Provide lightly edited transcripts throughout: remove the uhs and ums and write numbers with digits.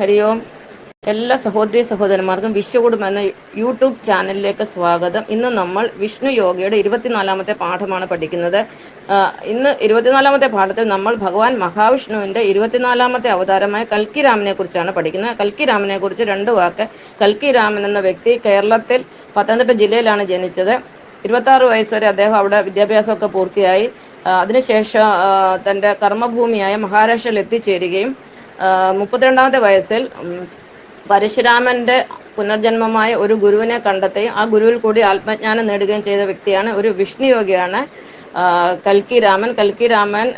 ഹരി ഓം. എല്ലാ സഹോദരി സഹോദരന്മാർക്കും വിശ്വകുടുംബം എന്ന യൂട്യൂബ് ചാനലിലേക്ക് സ്വാഗതം. ഇന്ന് നമ്മൾ വിഷ്ണു യോഗയുടെ 24-ാമത്തെ പാഠമാണ് പഠിക്കുന്നത്. ഇന്ന് 24-ാമത്തെ പാഠത്തിൽ നമ്മൾ ഭഗവാൻ മഹാവിഷ്ണുവിന്റെ 24-ാമത്തെ അവതാരമായ കൽക്കിരാമനെ കുറിച്ചാണ് പഠിക്കുന്നത്. കൽക്കിരാമനെ കുറിച്ച് രണ്ട് വാക്ക്. കൽക്കിരാമൻ എന്ന വ്യക്തി കേരളത്തിൽ പത്തനംതിട്ട ജില്ലയിലാണ് ജനിച്ചത്. 26 വയസ്സ് വരെ അദ്ദേഹം അവിടെ വിദ്യാഭ്യാസമൊക്കെ പൂർത്തിയായി. അതിനുശേഷം തൻ്റെ കർമ്മഭൂമിയായ മഹാരാഷ്ട്രയിൽ എത്തിച്ചേരുകയും 32-ാമത്തെ വയസ്സിൽ പരശുരാമന്റെ പുനർജന്മമായ ഒരു ഗുരുവിനെ കണ്ടെത്തുകയും ആ ഗുരുവിൽ കൂടി ആത്മജ്ഞാനം നേടുകയും ചെയ്ത വ്യക്തിയാണ്, ഒരു വിഷ്ണു യോഗിയാണ് കൽക്കിരാമൻ. കൽക്കിരാമൻ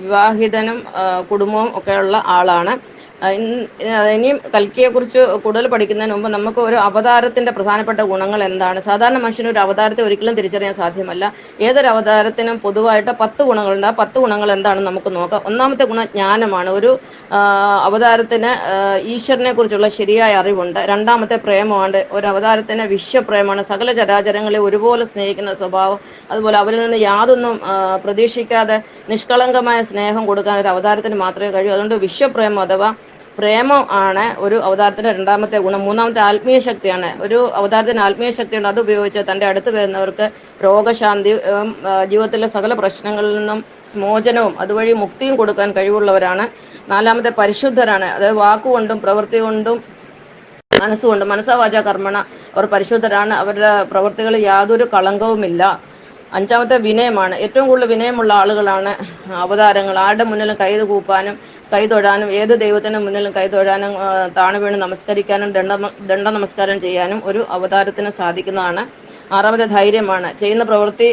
വിവാഹിതനും കുടുംബവും ഒക്കെയുള്ള ആളാണ്. ഇനിയും കൽക്കിയെക്കുറിച്ച് കൂടുതൽ പഠിക്കുന്നതിന് മുമ്പ് നമുക്ക് ഒരു അവതാരത്തിന്റെ പ്രധാനപ്പെട്ട ഗുണങ്ങൾ എന്താണ്, സാധാരണ മനുഷ്യന് ഒരു അവതാരത്തെ ഒരിക്കലും തിരിച്ചറിയാൻ സാധ്യമല്ല. ഏതൊരു അവതാരത്തിനും പൊതുവായിട്ട് 10 ഗുണങ്ങളുണ്ട്. ആ 10 ഗുണങ്ങൾ എന്താണെന്ന് നമുക്ക് നോക്കാം. ഒന്നാമത്തെ ഗുണം ജ്ഞാനമാണ്. ഒരു അവതാരത്തിന് ഈശ്വരനെ കുറിച്ചുള്ള ശരിയായ അറിവുണ്ട്. രണ്ടാമത്തെ പ്രേമമാണ്. ഒരു അവതാരത്തിന് വിശ്വപ്രേമമാണ്. സകല ചരാചരങ്ങളെ ഒരുപോലെ സ്നേഹിക്കുന്ന സ്വഭാവം. അതുപോലെ അവരിൽ നിന്ന് യാതൊന്നും പ്രതീക്ഷിക്കാതെ നിഷ്കളങ്കമായ സ്നേഹം കൊടുക്കാൻ ഒരു അവതാരത്തിന് മാത്രമേ കഴിയൂ. അതുകൊണ്ട് വിശ്വപ്രേമം അഥവാ പ്രേമം ആണ് ഒരു അവതാരത്തിന്റെ രണ്ടാമത്തെ ഗുണം. മൂന്നാമത്തെ ആത്മീയ ശക്തിയാണ്. ഒരു അവതാരത്തിന് ആത്മീയ ശക്തിയുണ്ട്. അത് ഉപയോഗിച്ച് തൻ്റെ അടുത്ത് വരുന്നവർക്ക് രോഗശാന്തി, ജീവിതത്തിലെ സകല പ്രശ്നങ്ങളിൽ നിന്നും മോചനവും അതുവഴി മുക്തിയും കൊടുക്കാൻ കഴിവുള്ളവരാണ്. നാലാമത്തെ പരിശുദ്ധരാണ്. അതായത് വാക്കുകൊണ്ടും പ്രവൃത്തി കൊണ്ടും മനസ്സുകൊണ്ട്, മനസ്സാവാച കർമ്മണ അവർ പരിശുദ്ധരാണ്. അവരുടെ പ്രവൃത്തികളിൽ യാതൊരു കളങ്കവുമില്ല. അഞ്ചാമത്തെ വിനയമാണ്. ഏറ്റവും കൂടുതൽ വിനയമുള്ള ആളുകളാണ് അവതാരങ്ങൾ. ആരുടെ മുന്നിലും കൈകൂപ്പാനും കൈതൊഴാനും, ഏത് ദൈവത്തിന്റെ മുന്നിലും കൈതൊഴാനും താണു വീണ് നമസ്കരിക്കാനും ദണ്ഡ നമസ്കാരം ചെയ്യാനും ഒരു അവതാരത്തിന് സാധിക്കുന്നതാണ്. ആറാമത്തെ ധൈര്യമാണ്. ചെയ്യുന്ന പ്രവൃത്തി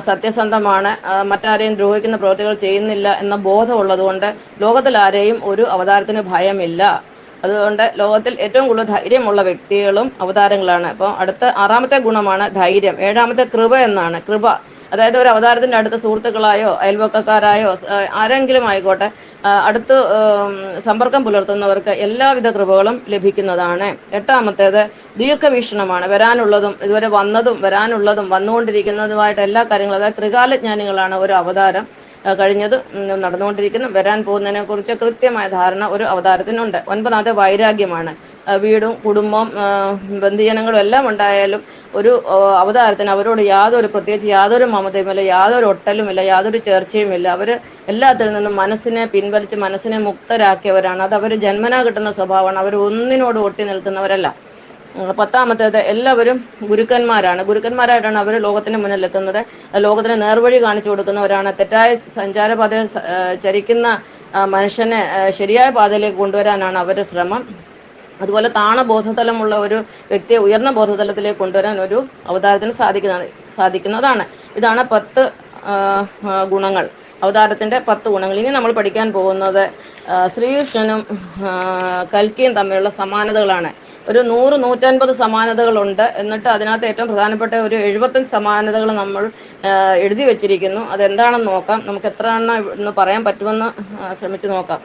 സത്യസന്ധമാണ്. മറ്റാരെയും ദ്രോഹിക്കുന്ന പ്രവൃത്തികൾ ചെയ്യുന്നില്ല എന്ന ബോധമുള്ളതുകൊണ്ട് ലോകത്തിൽ ആരെയും ഒരു അവതാരത്തിന് ഭയമില്ല. അതുകൊണ്ട് ലോകത്തിൽ ഏറ്റവും കൂടുതൽ ധൈര്യമുള്ള വ്യക്തികളും അവതാരങ്ങളാണ്. അപ്പോൾ അടുത്ത ആറാമത്തെ ഗുണമാണ് ധൈര്യം. ഏഴാമത്തെ കൃപ എന്നാണ്. കൃപ അതായത് ഒരു അവതാരത്തിന്റെ അടുത്ത് സുഹൃത്തുക്കളായോ അയൽവക്കക്കാരായോ ആരെങ്കിലും ആയിക്കോട്ടെ അടുത്ത് സമ്പർക്കം പുലർത്തുന്നവർക്ക് എല്ലാവിധ കൃപകളും ലഭിക്കുന്നതാണ്. എട്ടാമത്തേത് ദീർഘവീക്ഷണമാണ്. വരാനുള്ളതും ഇതുവരെ വന്നതും വരാനുള്ളതും വന്നുകൊണ്ടിരിക്കുന്നതുമായിട്ട് എല്ലാ കാര്യങ്ങളും, അതായത് ത്രികാലജ്ഞാനികളാണ് ഒരു അവതാരം. കഴിഞ്ഞത് നടന്നുകൊണ്ടിരിക്കുന്നു വരാൻ പോകുന്നതിനെ കുറിച്ച് കൃത്യമായ ധാരണ ഒരു അവതാരത്തിനുണ്ട്. ഒൻപതാമത്തെ വൈരാഗ്യമാണ്. വീടും കുടുംബവും ബന്ധുജനങ്ങളും എല്ലാം ഉണ്ടായാലും ഒരു അവതാരത്തിന് അവരോട് പ്രത്യേകിച്ച് യാതൊരു മമതയുമില്ല, യാതൊരു ഒട്ടലുമില്ല, യാതൊരു ചേർച്ചയുമില്ല. അവർ എല്ലാത്തിൽ നിന്നും മനസ്സിനെ പിൻവലിച്ച് മനസ്സിനെ മുക്തരാക്കിയവരാണ്. അത് അവർ ജന്മനാ കിട്ടുന്ന സ്വഭാവമാണ്. അവർ ഒന്നിനോട് ഒട്ടി നിൽക്കുന്നവരല്ല. പത്താമത്തേത് എല്ലാവരും ഗുരുക്കന്മാരാണ്. ഗുരുക്കന്മാരായിട്ടാണ് അവർ ലോകത്തിന് മുന്നിൽ എത്തുന്നത്. ലോകത്തിന് നേർവഴി കാണിച്ചു കൊടുക്കുന്നവരാണ്. തെറ്റായ സഞ്ചാരപാതയിൽ ചരിക്കുന്ന മനുഷ്യനെ ശരിയായ പാതയിലേക്ക് കൊണ്ടുവരാനാണ് അവരുടെ ശ്രമം. അതുപോലെ താണ ബോധതലമുള്ള ഒരു വ്യക്തിയെ ഉയർന്ന ബോധതലത്തിലേക്ക് കൊണ്ടുവരാൻ ഒരു അവതാരത്തിന് സാധിക്കുന്നതാണ്. ഇതാണ് 10 ഗുണങ്ങൾ, അവതാരത്തിന്റെ 10 ഗുണങ്ങൾ. ഇനി നമ്മൾ പഠിക്കാൻ പോകുന്നത് ശ്രീകൃഷ്ണനും കൽക്കിയും തമ്മിലുള്ള സമാനതകളാണ്. ഒരു 100-150 സമാനതകളുണ്ട്. എന്നിട്ട് അതിനകത്ത് ഏറ്റവും പ്രധാനപ്പെട്ട ഒരു 75 സമാനതകൾ നമ്മൾ എഴുതി വെച്ചിരിക്കുന്നു. അതെന്താണെന്ന് നോക്കാം. നമുക്ക് എത്ര എണ്ണം എന്ന് പറയാൻ പറ്റുമെന്ന് ശ്രമിച്ചു നോക്കാം.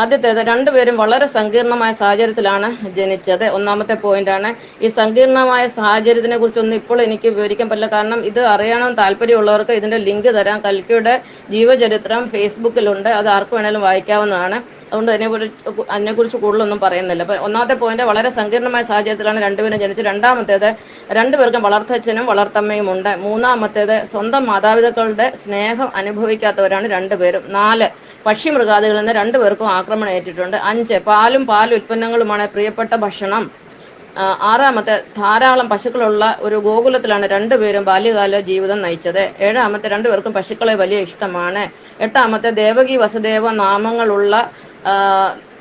ആദ്യത്തേത്, രണ്ടുപേരും വളരെ സങ്കീർണമായ സാഹചര്യത്തിലാണ് ജനിച്ചത്. ഒന്നാമത്തെ പോയിന്റാണ്. ഈ സങ്കീർണമായ സാഹചര്യത്തിനെ കുറിച്ചൊന്നും ഇപ്പോൾ എനിക്ക് വിവരിക്കാൻ പറ്റില്ല. കാരണം ഇത് അറിയണം താല്പര്യമുള്ളവർക്ക് ഇതിന്റെ ലിങ്ക് തരാം. കൽക്കിയുടെ ജീവചരിത്രം ഫേസ്ബുക്കിലുണ്ട്. അത് ആർക്ക് വേണേലും വായിക്കാവുന്നതാണ്. അതുകൊണ്ട് അതിനെക്കുറിച്ച് കൂടുതലൊന്നും പറയുന്നില്ല. അപ്പോൾ ഒന്നാമത്തെ പോയിന്റ്, വളരെ സങ്കീർണമായ സാഹചര്യത്തിലാണ് രണ്ടുപേരും ജനിച്ചത്. രണ്ടാമത്തേത്, രണ്ടുപേർക്കും വളർത്തച്ഛനും വളർത്തമ്മയും ഉണ്ട്. മൂന്നാമത്തേത്, സ്വന്തം മാതാപിതാക്കളുടെ സ്നേഹം അനുഭവിക്കാത്തവരാണ് രണ്ടുപേരും. 4, പക്ഷി മൃഗാദികളിൽ നിന്ന് രണ്ടുപേർക്കും ആക്രമണം ഏറ്റിട്ടുണ്ട്. 5, പാലും ഉൽപ്പന്നങ്ങളുമാണ് പ്രിയപ്പെട്ട ഭക്ഷണം. 6, ധാരാളം പശുക്കളുള്ള ഒരു ഗോകുലത്തിലാണ് രണ്ടുപേരും ബാല്യകാല ജീവിതം നയിച്ചത്. 7, രണ്ടുപേർക്കും പശുക്കളെ വലിയ ഇഷ്ടമാണ്. 8, ദേവകി വസുദേവ നാമങ്ങളുള്ള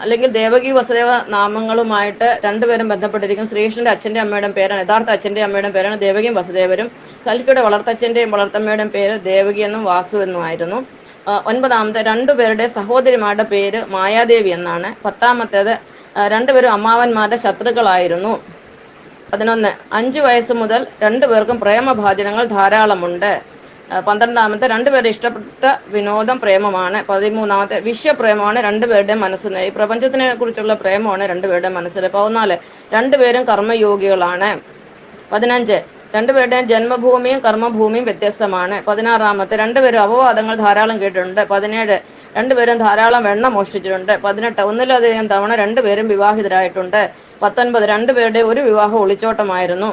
അല്ലെങ്കിൽ ദേവകി വസുദേവ നാമങ്ങളുമായിട്ട് രണ്ടുപേരും ബന്ധപ്പെട്ടിരിക്കും. ശ്രീകൃഷ്ണന്റെ അച്ഛൻ്റെ അമ്മയുടെ പേരാണ്, യഥാർത്ഥ അച്ഛൻ്റെ അമ്മയുടെ പേരാണ് ദേവകിയും വസുദേവരും. കൽക്കിയുടെ വളർത്തച്ഛൻ്റെയും വളർത്തമ്മയുടെയും പേര് ദേവകി എന്നും വാസു എന്നുമായിരുന്നു. 9, രണ്ടുപേരുടെ സഹോദരിമാരുടെ പേര് മായാദേവി എന്നാണ്. 10, രണ്ടുപേരും അമ്മാവന്മാരുടെ ശത്രുക്കളായിരുന്നു. 11, 5 വയസ്സ് മുതൽ രണ്ടുപേർക്കും പ്രേമഭാജനങ്ങൾ ധാരാളമുണ്ട്. 12, രണ്ടുപേരുടെ ഇഷ്ടപ്പെട്ട വിനോദം പ്രേമമാണ്. 13, വിശ്വപ്രേമമാണ് രണ്ടുപേരുടെ മനസ്സിന്. ഈ പ്രപഞ്ചത്തിനെ കുറിച്ചുള്ള പ്രേമമാണ് രണ്ടുപേരുടെ മനസ്സിൽ. 14, രണ്ടുപേരും കർമ്മയോഗികളാണ്. 15, രണ്ടുപേരുടെയും ജന്മഭൂമിയും കർമ്മഭൂമിയും വ്യത്യസ്തമാണ്. 16, രണ്ടുപേരും അപവാദങ്ങൾ ധാരാളം കേട്ടിട്ടുണ്ട്. 17, രണ്ടുപേരും ധാരാളം വെണ്ണ മോഷ്ടിച്ചിട്ടുണ്ട്. 18 ഒന്നിലധികം തവണ രണ്ടുപേരും വിവാഹിതരായിട്ടുണ്ട്. 19 രണ്ടുപേരുടെ ഒരു വിവാഹം ഒളിച്ചോട്ടമായിരുന്നു.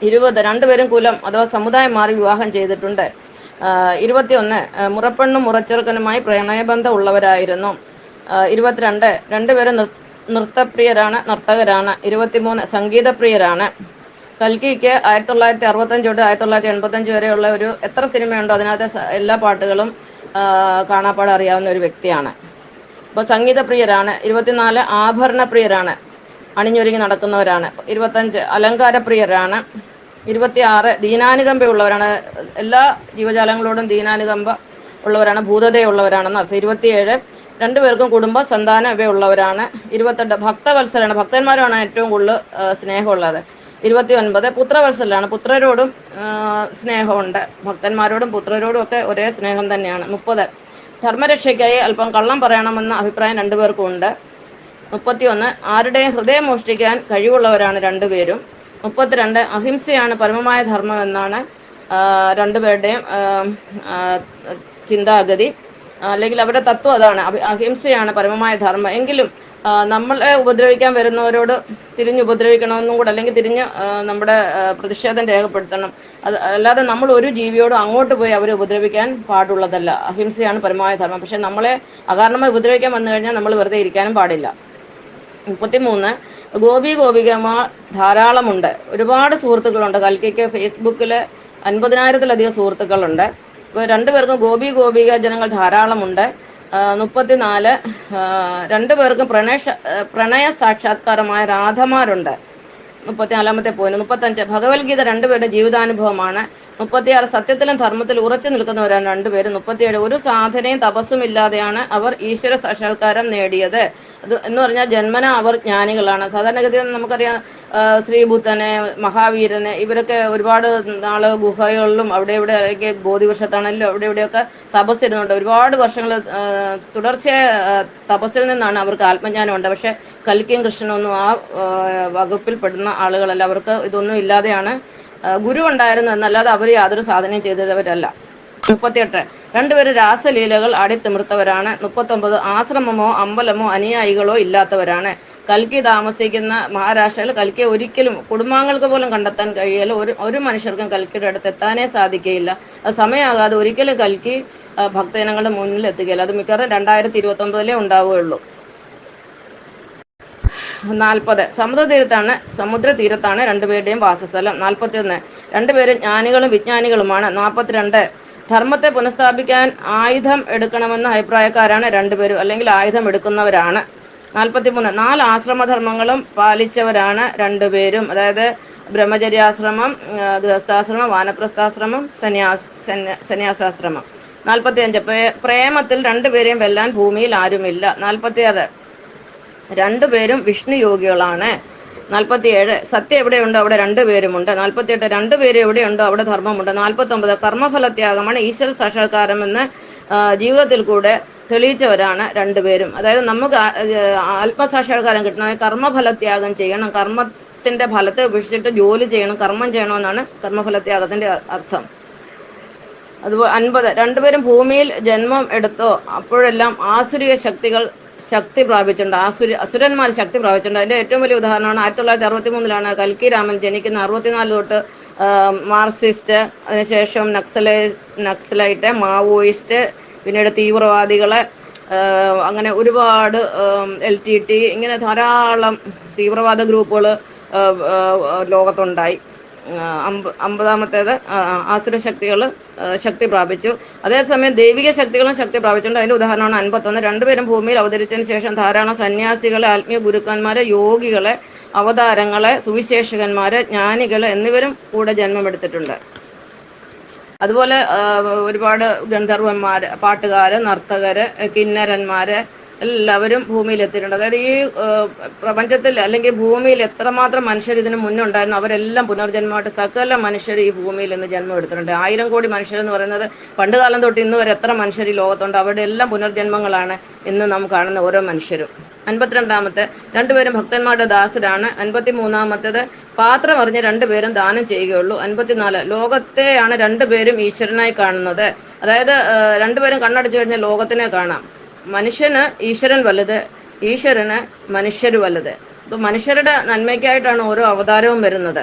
20 രണ്ടുപേരും കുലം അഥവാ സമുദായം മാറി വിവാഹം ചെയ്തിട്ടുണ്ട്. 21 മുറപ്പെണ്ണും മുറച്ചെറുക്കനുമായി പ്രണയബന്ധം ഉള്ളവരായിരുന്നു. 22 രണ്ടുപേരും നൃത്തപ്രിയരാണ്, നർത്തകരാണ്. 23 സംഗീതപ്രിയരാണ്. കൽക്കിക്ക് 1965 തൊട്ട് 1985 വരെയുള്ള ഒരു എത്ര സിനിമയുണ്ടോ അതിനകത്തെ എല്ലാ പാട്ടുകളും കാണാപ്പാടെ അറിയാവുന്ന ഒരു വ്യക്തിയാണ്. അപ്പോൾ സംഗീതപ്രിയരാണ്. 24 ആഭരണപ്രിയരാണ്, അണിഞ്ഞൊരുങ്ങി നടക്കുന്നവരാണ്. 25 അലങ്കാരപ്രിയരാണ്. 26 ദീനാനുകമ്പയുള്ളവരാണ്, എല്ലാ ജീവജാലങ്ങളോടും ദീനാനുകമ്പ ഉള്ളവരാണ്, ഭൂതതയുള്ളവരാണെന്ന് അർത്ഥം. 27 രണ്ടുപേർക്കും കുടുംബ സന്താനം ഇവയുള്ളവരാണ്. 28 ഭക്തവത്സലാണ്, ഭക്തന്മാരുമാണ് ഏറ്റവും കൂടുതൽ സ്നേഹമുള്ളത്. 29 പുത്രവത്സലാണ്, പുത്രരോടും സ്നേഹമുണ്ട്, ഭക്തന്മാരോടും പുത്രരോടും ഒക്കെ ഒരേ സ്നേഹം തന്നെയാണ്. 30 ധർമ്മരക്ഷയ്ക്കായി അല്പം കള്ളം പറയണമെന്ന അഭിപ്രായം രണ്ടുപേർക്കും ഉണ്ട്. 31 ആരുടെയും ഹൃദയം മോഷ്ടിക്കാൻ കഴിവുള്ളവരാണ് രണ്ടുപേരും. 32 അഹിംസയാണ് പരമമായ ധർമ്മം എന്നാണ് രണ്ടുപേരുടെയും ചിന്താഗതി, അല്ലെങ്കിൽ അവരുടെ തത്വം അതാണ്, അഹിംസയാണ് പരമമായ ധർമ്മം. എങ്കിലും നമ്മളെ ഉപദ്രവിക്കാൻ വരുന്നവരോട് തിരിഞ്ഞ് ഉപദ്രവിക്കണമെന്നും കൂടെ, അല്ലെങ്കിൽ തിരിഞ്ഞ് നമ്മുടെ പ്രതിഷേധം രേഖപ്പെടുത്തണം. അല്ലാതെ നമ്മൾ ഒരു ജീവിയോടും അങ്ങോട്ട് പോയി അവരെ ഉപദ്രവിക്കാൻ പാടുള്ളതല്ല. അഹിംസയാണ് പരമമായ ധർമ്മം. പക്ഷെ നമ്മളെ അകാരണമായി ഉപദ്രവിക്കാൻ വന്നു കഴിഞ്ഞാൽ നമ്മൾ വെറുതെ ഇരിക്കാനും പാടില്ല. 33 ഗോപികമാർ ധാരാളമുണ്ട്, ഒരുപാട് സുഹൃത്തുക്കളുണ്ട്. കൽക്കിക്ക് ഫേസ്ബുക്കിൽ 50,000-ലധികം സുഹൃത്തുക്കളുണ്ട്. ഇപ്പോൾ രണ്ടുപേർക്കും ഗോപിക ജനങ്ങൾ ധാരാളമുണ്ട്. 34 രണ്ടുപേർക്കും പ്രണയ സാക്ഷാത്കാരമായ രാധമാരുണ്ട്. 34-ാമത്തെ പോയിന്റ്. 35 ഭഗവത്ഗീത രണ്ടുപേരുടെ ജീവിതാനുഭവമാണ്. 36 സത്യത്തിലും ധർമ്മത്തിലും ഉറച്ചു നിൽക്കുന്നവരാണ് രണ്ടുപേരും. 37 ഒരു സാധനയും തപസ്സും ഇല്ലാതെയാണ് അവർ ഈശ്വര സാക്ഷാത്കാരം നേടിയത്. അത് എന്ന് പറഞ്ഞാൽ ജന്മന അവർ ജ്ഞാനികളാണ്. സാധാരണഗതിയിൽ നമുക്കറിയാം ശ്രീബുദ്ധനെ, മഹാവീരനെ, ഇവരൊക്കെ ഒരുപാട് നാള് ഗുഹകളിലും അവിടെ ഇവിടെയൊക്കെ ബോധിവൃക്ഷത്തണലിലും അവിടെ ഇവിടെയൊക്കെ തപസ്സിരുന്നുണ്ട്. ഒരുപാട് വർഷങ്ങൾ തുടർച്ചയായ തപസ്സിൽ നിന്നാണ് അവർക്ക് ആത്മജ്ഞാനം ഉണ്ട്. പക്ഷെ കൽക്കിയും കൃഷ്ണനൊന്നും ആ വകുപ്പിൽ പെടുന്ന ആളുകളല്ല. അവർക്ക് ഇതൊന്നും ഇല്ലാതെയാണ്, ഗുരു ഉണ്ടായിരുന്നു എന്നല്ലാതെ അവർ യാതൊരു സാധനയും ചെയ്തവരല്ല. 38 രണ്ടുപേരും രാസലീലകൾ അടിത്തിമിർത്തവരാണ്. 39 ആശ്രമമോ അമ്പലമോ അനുയായികളോ ഇല്ലാത്തവരാണ്. കൽക്കി താമസിക്കുന്ന മഹാരാഷ്ട്രയിൽ കൽക്കിയെ ഒരിക്കലും കുടുംബാംഗങ്ങൾക്ക് പോലും കണ്ടെത്താൻ കഴിയില്ല. ഒരു മനുഷ്യർക്കും കൽക്കിയുടെ അടുത്ത് എത്താനേ സാധിക്കുകയില്ല. അത് സമയമാകാതെ ഒരിക്കലും കൽക്കി ഭക്തജനങ്ങളുടെ മുന്നിൽ എത്തുകയില്ല. അത് മിക്കവാറും 2029 ഉണ്ടാവുകയുള്ളൂ. 40 സമുദ്രതീരത്താണ് രണ്ടുപേരുടെയും വാസസ്ഥലം. 41 രണ്ടുപേരും ജ്ഞാനികളും വിജ്ഞാനികളുമാണ്. 42 ധർമ്മത്തെ പുനഃസ്ഥാപിക്കാൻ ആയുധം എടുക്കണമെന്ന അഭിപ്രായക്കാരാണ് രണ്ടുപേരും, അല്ലെങ്കിൽ ആയുധം എടുക്കുന്നവരാണ്. 43 4 ആശ്രമധർമ്മങ്ങളും പാലിച്ചവരാണ് രണ്ടുപേരും, അതായത് ബ്രഹ്മചര്യാശ്രമം, ഗൃഹസ്ഥാശ്രമം, വാനപ്രസ്ഥാശ്രമം, സന്യാസാശ്രമം. 45 പ്രേമത്തിൽ രണ്ടുപേരെയും വെല്ലാൻ ഭൂമിയിൽ ആരുമില്ല. 46 രണ്ടുപേരും വിഷ്ണു യോഗികളാണ്. 47 സത്യം എവിടെയുണ്ടോ അവിടെ രണ്ടുപേരുമുണ്ട്. 48 രണ്ടുപേരും എവിടെയുണ്ടോ അവിടെ ധർമ്മമുണ്ട്. 49 കർമ്മഫലത്യാഗമാണ് ഈശ്വര സാക്ഷാത്കാരം എന്ന് ജീവിതത്തിൽ കൂടെ തെളിയിച്ചവരാണ് രണ്ടുപേരും. അതായത് നമുക്ക് ആത്മസാക്ഷാത്കാരം കിട്ടണമെങ്കിൽ കർമ്മഫലത്യാഗം ചെയ്യണം, കർമ്മത്തിന്റെ ഫലത്തെ ഉപേക്ഷിച്ചിട്ട് ജോലി ചെയ്യണം, കർമ്മം ചെയ്യണമെന്നാണ് കർമ്മഫലത്യാഗത്തിന്റെ അർത്ഥം. അതുപോലെ 50 രണ്ടുപേരും ഭൂമിയിൽ ജന്മം എടുത്തോ അപ്പോഴെല്ലാം ആസുരിക ശക്തി പ്രാപിച്ചിട്ടുണ്ട്, അസുരന്മാർ ശക്തി പ്രാപിച്ചിട്ടുണ്ട്. അതിന്റെ ഏറ്റവും വലിയ ഉദാഹരണമാണ് 1963 കൽക്കി രാമൻ ജനിക്കുന്ന. 64 തൊട്ട് മാർക്സിസ്റ്റ്, അതിനുശേഷം നക്സലൈറ്റ്, മാവോയിസ്റ്റ്, പിന്നീട് തീവ്രവാദികളെ, അങ്ങനെ ഒരുപാട് LTT, ഇങ്ങനെ ധാരാളം തീവ്രവാദ ഗ്രൂപ്പുകൾ ലോകത്തുണ്ടായി. 50-ാമത്തേത് ആസുര ശക്തികൾ ശക്തി പ്രാപിച്ചു. അതേസമയം ദൈവിക ശക്തികളും ശക്തി പ്രാപിച്ചിട്ടുണ്ട്. അതിന്റെ ഉദാഹരണമാണ് 51 രണ്ടുപേരും ഭൂമിയിൽ അവതരിച്ചതിന് ശേഷം ധാരാളം സന്യാസികളെ, ആത്മീയ ഗുരുക്കന്മാരെ, യോഗികളെ, അവതാരങ്ങളെ, സുവിശേഷകന്മാരെ, ജ്ഞാനികളെ എന്നിവരും കൂടെ ജന്മമെടുത്തിട്ടുണ്ട്. അതുപോലെ ഒരുപാട് ഗന്ധർവന്മാര്, പാട്ടുകാര്, നർത്തകര്, കിന്നരന്മാര് എല്ലാവരും ഭൂമിയിൽ എത്തിയിട്ടുണ്ട്. അതായത് ഈ പ്രപഞ്ചത്തിൽ അല്ലെങ്കിൽ ഭൂമിയിൽ എത്രമാത്രം മനുഷ്യർ ഇതിനു മുന്നുണ്ടായിരുന്നു അവരെല്ലാം പുനർജന്മമായിട്ട് സകല മനുഷ്യർ ഈ ഭൂമിയിൽ നിന്ന് ജന്മം എടുത്തിട്ടുണ്ട്. 1000 കോടി മനുഷ്യരെന്ന് പറയുന്നത് പണ്ട് കാലം തൊട്ട് ഇന്ന് വരെ എത്ര മനുഷ്യർ ഈ ലോകത്തുണ്ട്, അവരുടെ എല്ലാം പുനർജന്മങ്ങളാണ് ഇന്ന് നാം കാണുന്ന ഓരോ മനുഷ്യരും. 52 രണ്ടുപേരും ഭക്തന്മാരുടെ ദാസരാണ്. 53 പാത്രം അറിഞ്ഞ് രണ്ടുപേരും ദാനം ചെയ്യുകയുള്ളൂ. 54 ലോകത്തെയാണ് രണ്ടുപേരും ഈശ്വരനായി കാണുന്നത്. അതായത് രണ്ടുപേരും കണ്ണടച്ചു കഴിഞ്ഞാൽ ലോകത്തിനെ കാണാം. മനുഷ്യന് ഈശ്വരൻ വലുത്, ഈശ്വരന് മനുഷ്യര് വലുത്. അപ്പൊ മനുഷ്യരുടെ നന്മയ്ക്കായിട്ടാണ് ഓരോ അവതാരവും വരുന്നത്.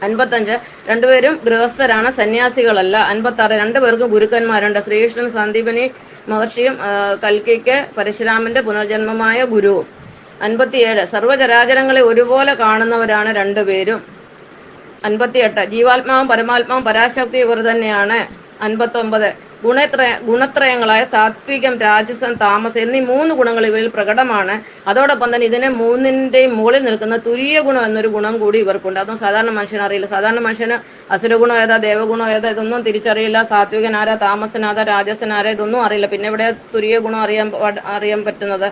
55 രണ്ടുപേരും ഗൃഹസ്ഥരാണ്, സന്യാസികളല്ല. 56 രണ്ടുപേർക്കും ഗുരുക്കന്മാരുണ്ട്. ശ്രീകൃഷ്ണൻ സന്ദീപനി മഹർഷിയും കൽക്കിക്ക് പരശുരാമന്റെ പുനർജന്മമായ ഗുരുവും. 57 സർവ്വചരാചരങ്ങളെ ഒരുപോലെ കാണുന്നവരാണ് രണ്ടുപേരും. 58 ജീവാത്മാവും പരമാത്മാവും പരാശക്തി ഇവർ തന്നെയാണ്. 59 ഗുണത്രയങ്ങളായ സാത്വികം, രാജസം, താമസം എന്നീ 3 ഗുണങ്ങൾ ഇവരിൽ പ്രകടമാണ്. അതോടൊപ്പം തന്നെ ഇതിനെ മൂന്നിന്റെയും മുകളിൽ നിൽക്കുന്ന തുരീയ ഗുണം എന്നൊരു ഗുണം കൂടി ഇവർക്കുണ്ട്. അതും സാധാരണ മനുഷ്യന് അറിയില്ല. സാധാരണ മനുഷ്യന് അസുരഗുണം ഏതാ, ദേവഗുണം ഏതാ, ഇതൊന്നും തിരിച്ചറിയില്ല. സാത്വികൻ ആരാ, താമസൻ ആരാ, രാജസൻ ആരാ, ഇതൊന്നും അറിയില്ല. പിന്നെ ഇവിടെ തുരീയ ഗുണം അറിയാൻ പറ്റുന്നത്.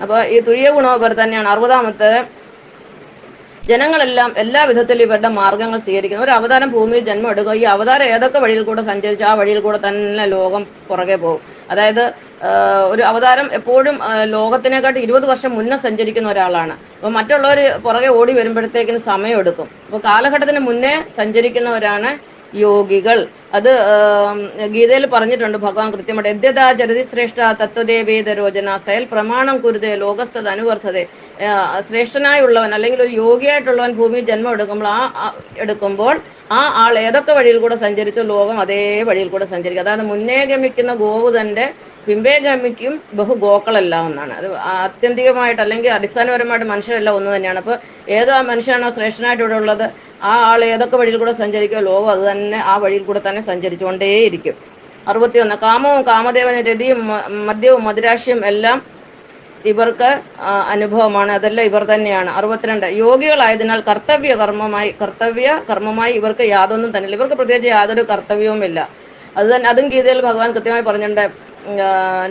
അപ്പോൾ ഈ തുരീയ ഗുണം ഇവർ തന്നെയാണ്. 60 ജനങ്ങളെല്ലാം എല്ലാ വിധത്തിലും ഇവരുടെ മാർഗങ്ങൾ സ്വീകരിക്കുന്നു. ഒരു അവതാരം ഭൂമിയിൽ ജന്മം എടുക്കുക, ഈ അവതാരം ഏതൊക്കെ വഴിയിൽ കൂടെ സഞ്ചരിച്ചു ആ വഴിയിൽ കൂടെ തന്നെ ലോകം പുറകെ പോകും. അതായത് ഒരു അവതാരം എപ്പോഴും ലോകത്തിനെക്കാട്ടി 20 വർഷം മുന്നേ സഞ്ചരിക്കുന്ന ഒരാളാണ്. അപ്പോൾ മറ്റുള്ളവർ പുറകെ ഓടി വരുമ്പോഴത്തേക്കിന് സമയമെടുക്കും. അപ്പോൾ കാലഘട്ടത്തിന് മുന്നേ സഞ്ചരിക്കുന്നവരാണ് യോഗികൾ. അത് ഗീതയിൽ പറഞ്ഞിട്ടുണ്ട് ഭഗവാൻ കൃത്യമായിട്ട്. യദ്യതാ ജരതി ശ്രേഷ്ഠ തത്വദേവേദരോചന സയൽ പ്രമാണം കുരുതേ ലോകസ്ഥത അനുവർത്തതേ. ശ്രേഷ്ഠനായുള്ളവൻ അല്ലെങ്കിൽ ഒരു യോഗിയായിട്ടുള്ളവൻ ഭൂമിയിൽ ജന്മം എടുക്കുമ്പോൾ ആ ആൾ ഏതൊക്കെ വഴിയിൽ കൂടെ സഞ്ചരിച്ചോ ലോകം അതേ വഴിയിൽ കൂടെ സഞ്ചരിക്കും. അതാണ് മുന്നേ ഗമിക്കുന്ന ഗോവ് തന്റെ പിമ്പേ ഗമിക്കും ബഹുഗോക്കളെല്ലാം എന്നാണ്. അത് ആത്യന്തികമായിട്ട് അല്ലെങ്കിൽ അടിസ്ഥാനപരമായിട്ട് മനുഷ്യരെല്ലാം ഒന്ന് തന്നെയാണ്. അപ്പോൾ ഏതോ മനുഷ്യനാണോ ശ്രേഷ്ഠനായിട്ട് ഇവിടെ ഉള്ളത്, ആ ആൾ ഏതൊക്കെ വഴിയിൽ കൂടെ സഞ്ചരിക്കുമോ ലോകം അത് തന്നെ ആ വഴിയിൽ കൂടെ തന്നെ സഞ്ചരിച്ചുകൊണ്ടേയിരിക്കും. 61 കാമവും കാമദേവന് രതിയും മദ്യവും മദിരാശ്യം എല്ലാം ഇവർക്ക് അനുഭവമാണ്. അതെല്ലാം ഇവർ തന്നെയാണ്. 62 യോഗികളായതിനാൽ കർത്തവ്യ കർമ്മമായി ഇവർക്ക് യാതൊന്നും തന്നില്ല. ഇവർക്ക് പ്രത്യേകിച്ച് യാതൊരു കർത്തവ്യവുമില്ല. അതും ഗീതയിൽ ഭഗവാൻ കൃത്യമായി പറഞ്ഞിട്ടുണ്ട്.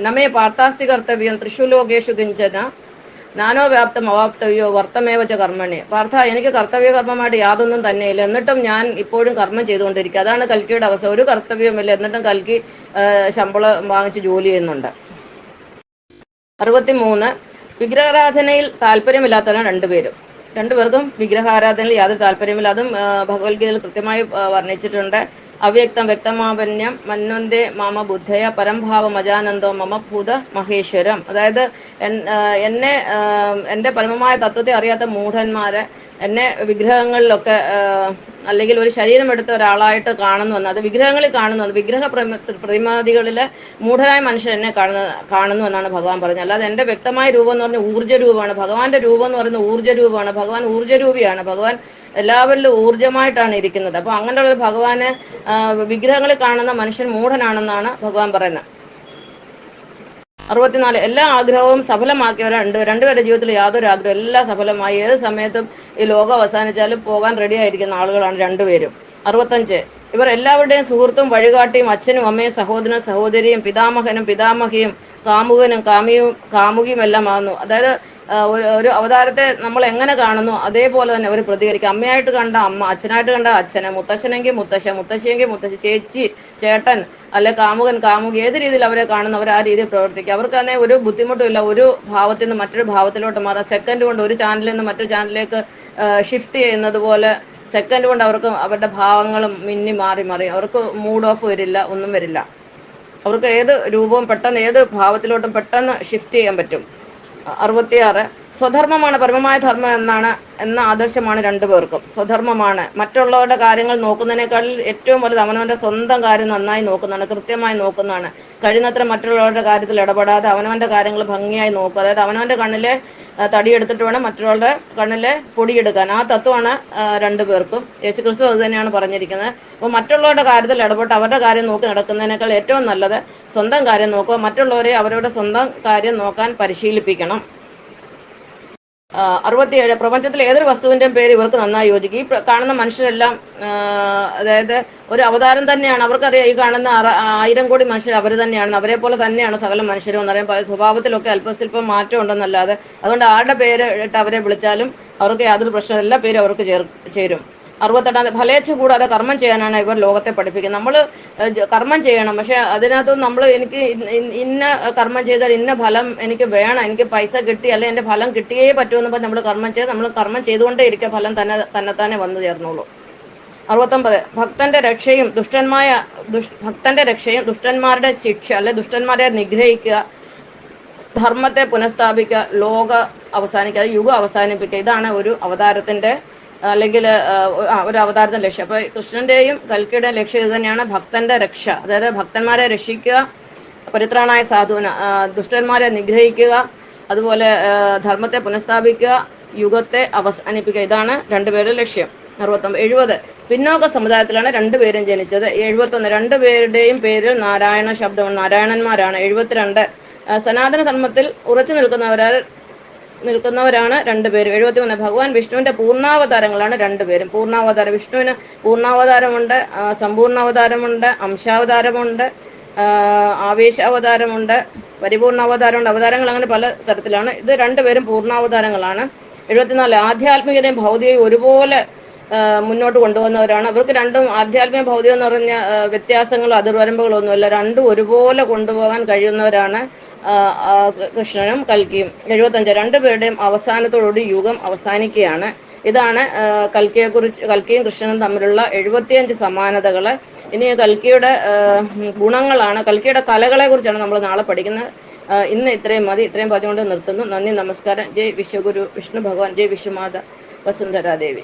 നമേ പാർത്ഥാസ്തി കർത്തവ്യം ത്രിഷു ലോകേഷു കിഞ്ചന നാനോ വ്യാപ്തം അവാപ്തവ്യോ വർത്തമേവച്ച കർമ്മണി. പാർത്ഥ, എനിക്ക് കർത്തവ്യകർമ്മമായിട്ട് യാതൊന്നും തന്നെയില്ല, എന്നിട്ടും ഞാൻ ഇപ്പോഴും കർമ്മം ചെയ്തുകൊണ്ടിരിക്കുക. അതാണ് കൽക്കിയുടെ അവസ്ഥ. ഒരു കർത്തവ്യവുമില്ല, എന്നിട്ടും കൽക്കി ശമ്പളം വാങ്ങിച്ച് ജോലി ചെയ്യുന്നുണ്ട്. 63 വിഗ്രഹാരാധനയിൽ താല്പര്യമില്ലാത്തവരാണ് രണ്ടുപേർക്കും വിഗ്രഹാരാധനയിൽ യാതൊരു താല്പര്യമില്ല. അതും ഭഗവത്ഗീതയിൽ കൃത്യമായി വർണ്ണിച്ചിട്ടുണ്ട്. അവ്യക്തം വ്യക്തമാപന്യം മന്വന്തേ മമ ബുദ്ധയ പരംഭാവം അജാനന്ദോ മമ ഭൂത മഹേശ്വരം. അതായത് എൻ്റെ പരമമായ തത്വത്തെ അറിയാത്ത മൂഢന്മാരെ എന്നെ വിഗ്രഹങ്ങളിലൊക്കെ അല്ലെങ്കിൽ ഒരു ശരീരം എടുത്ത ഒരാളായിട്ട് കാണുന്നു എന്ന്, അത് വിഗ്രഹങ്ങളിൽ കാണുന്നത്, വിഗ്രഹ പ്രതിമാദികളിലെ മൂഢരായ മനുഷ്യർ എന്നെ കാണുന്നു എന്നാണ് ഭഗവാൻ പറഞ്ഞത്. അല്ലാതെ എൻ്റെ വ്യക്തമായ രൂപം എന്ന് പറഞ്ഞാൽ ഊർജ്ജ രൂപമാണ്. ഭഗവാന്റെ രൂപം എന്ന് പറയുന്നത് ഊർജ്ജ രൂപമാണ്. ഭഗവാൻ ഊർജ്ജരൂപിയാണ്. ഭഗവാൻ എല്ലാവരിലും ഊർജ്ജമായിട്ടാണ് ഇരിക്കുന്നത്. അപ്പോൾ അങ്ങനെയുള്ള ഭഗവാനെ വിഗ്രഹങ്ങളിൽ കാണുന്ന മനുഷ്യൻ മൂഢനാണെന്നാണ് ഭഗവാൻ പറയുന്നത്. 64 എല്ലാ ആഗ്രഹവും സഫലമാക്കിയവരുണ്ട്. രണ്ടുപേരുടെ ജീവിതത്തിൽ യാതൊരു ആഗ്രഹം എല്ലാം സഫലമായി. ഏത് സമയത്തും ഈ ലോകം അവസാനിച്ചാലും പോകാൻ റെഡി ആയിരിക്കുന്ന ആളുകളാണ് രണ്ടുപേരും. 65 ഇവർ എല്ലാവരുടെയും സുഹൃത്തും വഴികാട്ടിയും അച്ഛനും അമ്മയും സഹോദരനും സഹോദരിയും പിതാമഹനും പിതാമഹിയും കാമുകനും കാമുകിയും എല്ലാം ആകുന്നു. അതായത് ഒരു അവതാരത്തെ നമ്മൾ എങ്ങനെ കാണുന്നു അതേപോലെ തന്നെ അവർ പ്രതികരിക്കും. അമ്മയായിട്ട് കണ്ട അമ്മ, അച്ഛനായിട്ട് കണ്ട അച്ഛന്, മുത്തശ്ശനെങ്കിൽ മുത്തശ്ശൻ, മുത്തശ്ശിയെങ്കിൽ മുത്തശ്ശി, ചേച്ചി, ചേട്ടൻ, അല്ലെ കാമുകൻ, കാമുകി, ഏത് രീതിയിൽ അവരെ കാണുന്നവർ ആ രീതിയിൽ പ്രവർത്തിക്കുക. അവർക്ക് തന്നെ ഒരു ബുദ്ധിമുട്ടും ഇല്ല. ഒരു ഭാവത്തിൽ നിന്ന് മറ്റൊരു ഭാവത്തിലോട്ട് മാറാം. സെക്കൻഡ് കൊണ്ട് ഒരു ചാനലിൽ നിന്ന് മറ്റൊരു ചാനലിലേക്ക് ഷിഫ്റ്റ് ചെയ്യുന്നത് പോലെ സെക്കൻഡ് കൊണ്ട് അവർക്ക് അവരുടെ ഭാവങ്ങളും മിന്നി മാറി അവർക്ക് മൂഡ് ഓഫ് വരില്ല, ഒന്നും വരില്ല. അവർക്ക് ഏത് രൂപവും പെട്ടെന്ന് ഏത് ഭാവത്തിലോട്ടും പെട്ടെന്ന് ഷിഫ്റ്റ് ചെയ്യാൻ പറ്റും. 66 സ്വധർമ്മമാണ് പരമമായ ധർമ്മം എന്ന ആദർശമാണ് രണ്ടുപേർക്കും. സ്വധർമ്മമാണ് മറ്റുള്ളവരുടെ കാര്യങ്ങൾ നോക്കുന്നതിനേക്കാൾ ഏറ്റവും വലുത് അവനവന്റെ സ്വന്തം കാര്യം നന്നായി നോക്കുന്നതാണ്, കൃത്യമായി നോക്കുന്നതാണ്. കഴിയുന്നത്ര മറ്റുള്ളവരുടെ കാര്യത്തിൽ ഇടപെടാതെ അവനവന്റെ കാര്യങ്ങൾ ഭംഗിയായി നോക്കുക. അതായത് അവനവന്റെ കണ്ണിലെ തടിയെടുത്തിട്ട് വേണം മറ്റുള്ളവരുടെ കണ്ണിലെ പൊടിയെടുക്കാൻ. ആ തത്വമാണ് രണ്ടുപേർക്കും. യേശുക്രിസ്തു അത് തന്നെയാണ് പറഞ്ഞിരിക്കുന്നത്. അപ്പോൾ മറ്റുള്ളവരുടെ കാര്യത്തിൽ ഇടപെട്ട് അവരുടെ കാര്യം നോക്കി നടക്കുന്നതിനേക്കാൾ ഏറ്റവും നല്ലത് സ്വന്തം കാര്യം നോക്കുക. മറ്റുള്ളവരെ അവരുടെ സ്വന്തം കാര്യം നോക്കാൻ പരിശീലിപ്പിക്കണം. 67 പ്രപഞ്ചത്തിൽ ഏതൊരു വസ്തുവിൻ്റെയും പേര് ഇവർക്ക് നന്നായി യോജിക്കും. ഈ കാണുന്ന മനുഷ്യരെല്ലാം അതായത് ഒരു അവതാരം തന്നെയാണ്. അവർക്കറിയാം ഈ കാണുന്ന 1000 കോടി മനുഷ്യർ അവർ തന്നെയാണ്, അവരെ പോലെ തന്നെയാണ് സകല മനുഷ്യരും എന്നറിയാം. സ്വഭാവത്തിലൊക്കെ അല്പസ്വല്പം മാറ്റം ഉണ്ടെന്നല്ലാതെ, അതുകൊണ്ട് ആരുടെ പേര് ഇട്ട് അവരെ വിളിച്ചാലും അവർക്ക് യാതൊരു പ്രശ്നവും, എല്ലാ പേരും അവർക്ക് ചേരും. 68 ഫലേച്ഛ കൂടാതെ കർമ്മം ചെയ്യാനാണ് ഇവർ ലോകത്തെ പഠിപ്പിക്കുന്നത്. നമ്മൾ കർമ്മം ചെയ്യണം, പക്ഷെ അതിനകത്ത് നമ്മൾ എനിക്ക് ഇന്ന കർമ്മം ചെയ്താൽ ഇന്ന ഫലം എനിക്ക് വേണം, എനിക്ക് പൈസ കിട്ടി അല്ലെ എൻ്റെ ഫലം കിട്ടിയേ പറ്റുമെന്ന് പറഞ്ഞ് നമ്മൾ കർമ്മം ചെയ്തുകൊണ്ടേ ഇരിക്കുക, ഫലം തന്നെത്താനെ വന്നു ചേർന്നോളൂ. 69 ഭക്തന്റെ രക്ഷയും ദുഷ്ടന്മാരുടെ ശിക്ഷ അല്ലെ ദുഷ്ടന്മാരെ നിഗ്രഹിക്കുക, ധർമ്മത്തെ പുനഃസ്ഥാപിക്കുക, ലോക അവസാനിക്കുക, യുഗം അവസാനിപ്പിക്കുക. ഇതാണ് ഒരു അവതാരത്തിന്റെ അല്ലെങ്കിൽ ഒരു അവതാരത്തിന്റെ ലക്ഷ്യം. അപ്പൊ കൃഷ്ണന്റെയും കൽക്കിയുടെയും ലക്ഷ്യം ഇത് തന്നെയാണ്, ഭക്തന്റെ രക്ഷ. അതായത് ഭക്തന്മാരെ രക്ഷിക്കുക, പരിത്രാണായ സാധുവിന് ദുഷ്ടന്മാരെ നിഗ്രഹിക്കുക, അതുപോലെ ധർമ്മത്തെ പുനഃസ്ഥാപിക്കുക, യുഗത്തെ അവസാനിപ്പിക്കുക. ഇതാണ് രണ്ടുപേരുടെ ലക്ഷ്യം. 70 പിന്നോക്ക സമുദായത്തിലാണ് രണ്ടുപേരും ജനിച്ചത്. 71 രണ്ടുപേരുടെയും പേരിൽ നാരായണ ശബ്ദമാണ്, നാരായണന്മാരാണ്. 72 സനാതന ധർമ്മത്തിൽ ഉറച്ചു നിൽക്കുന്നവരാണ് രണ്ടുപേരും. 73 ഭഗവാൻ വിഷ്ണുവിന്റെ പൂർണ്ണാവതാരങ്ങളാണ് രണ്ടുപേരും. പൂർണ്ണാവതാരം വിഷ്ണുവിന് പൂർണ്ണാവതാരമുണ്ട്, സമ്പൂർണ്ണാവതാരമുണ്ട്, അംശാവതാരമുണ്ട്, ആവേശാവതാരമുണ്ട്, പരിപൂർണാവതാരമുണ്ട്. അവതാരങ്ങൾ അങ്ങനെ പല തരത്തിലാണ്. ഇത് രണ്ടുപേരും പൂർണ്ണാവതാരങ്ങളാണ്. 74 ആധ്യാത്മികതയും ഭൗതികയും ഒരുപോലെ മുന്നോട്ട് കൊണ്ടുവന്നവരാണ്. അവർക്ക് രണ്ടും ആധ്യാത്മിക ഭൗതികം എന്ന് പറഞ്ഞ വ്യത്യാസങ്ങളോ അതിർവരമ്പുകളൊന്നുമില്ല, രണ്ടും ഒരുപോലെ കൊണ്ടുപോകാൻ കഴിയുന്നവരാണ് കൃഷ്ണനും കൽക്കിയും. 75 രണ്ടുപേരുടെയും അവസാനത്തോടുകൂടി യുഗം അവസാനിക്കുകയാണ്. ഇതാണ് കൽക്കിയും കൃഷ്ണനും തമ്മിലുള്ള 75 സമാനതകള്. ഇനി കൽക്കിയുടെ ഗുണങ്ങളാണ്, കൽക്കിയുടെ കലകളെ കുറിച്ചാണ് നമ്മൾ നാളെ പഠിക്കുന്നത്. ഇന്ന് ഇത്രയും മതി. ഇത്രയും പറഞ്ഞുകൊണ്ട് നിർത്തുന്നു. നന്ദി, നമസ്കാരം. ജയ് വിശ്വഗുരു വിഷ്ണു ഭഗവാൻ, ജയ് വിശ്വമാത വസുന്ധരാദേവി.